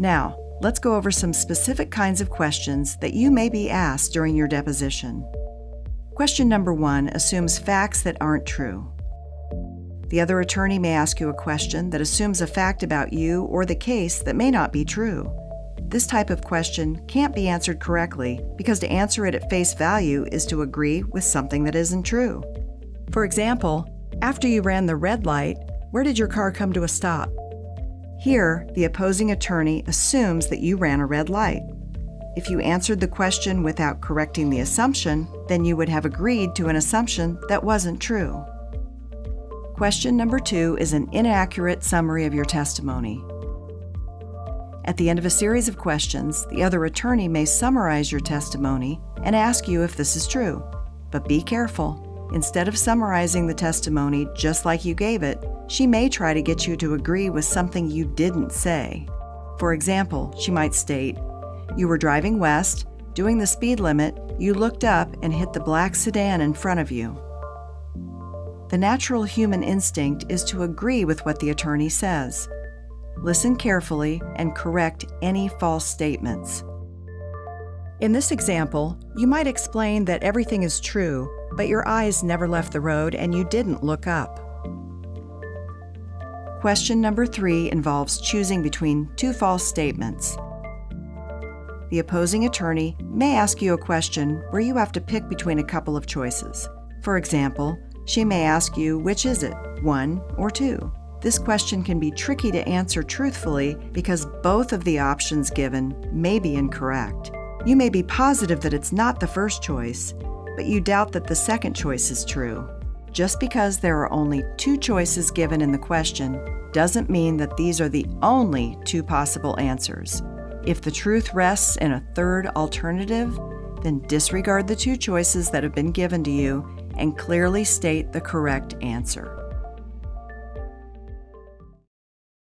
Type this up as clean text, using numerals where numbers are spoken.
Now, let's go over some specific kinds of questions that you may be asked during your deposition. Question number 1 assumes facts that aren't true. The other attorney may ask you a question that assumes a fact about you or the case that may not be true. This type of question can't be answered correctly because to answer it at face value is to agree with something that isn't true. For example, after you ran the red light, where did your car come to a stop? Here, the opposing attorney assumes that you ran a red light. If you answered the question without correcting the assumption, then you would have agreed to an assumption that wasn't true. Question number 2 is an inaccurate summary of your testimony. At the end of a series of questions, the other attorney may summarize your testimony and ask you if this is true. But be careful. Instead of summarizing the testimony just like you gave it, she may try to get you to agree with something you didn't say. For example, she might state, "You were driving west, doing the speed limit, you looked up and hit the black sedan in front of you." The natural human instinct is to agree with what the attorney says. Listen carefully and correct any false statements. In this example, you might explain that everything is true, but your eyes never left the road and you didn't look up. Question number 3 involves choosing between 2 false statements. The opposing attorney may ask you a question where you have to pick between a couple of choices. For example, she may ask you, which is it, 1 or 2? This question can be tricky to answer truthfully because both of the options given may be incorrect. You may be positive that it's not the first choice, but you doubt that the second choice is true. Just because there are only 2 choices given in the question doesn't mean that these are the only 2 possible answers. If the truth rests in a third alternative, then disregard the 2 choices that have been given to you and clearly state the correct answer.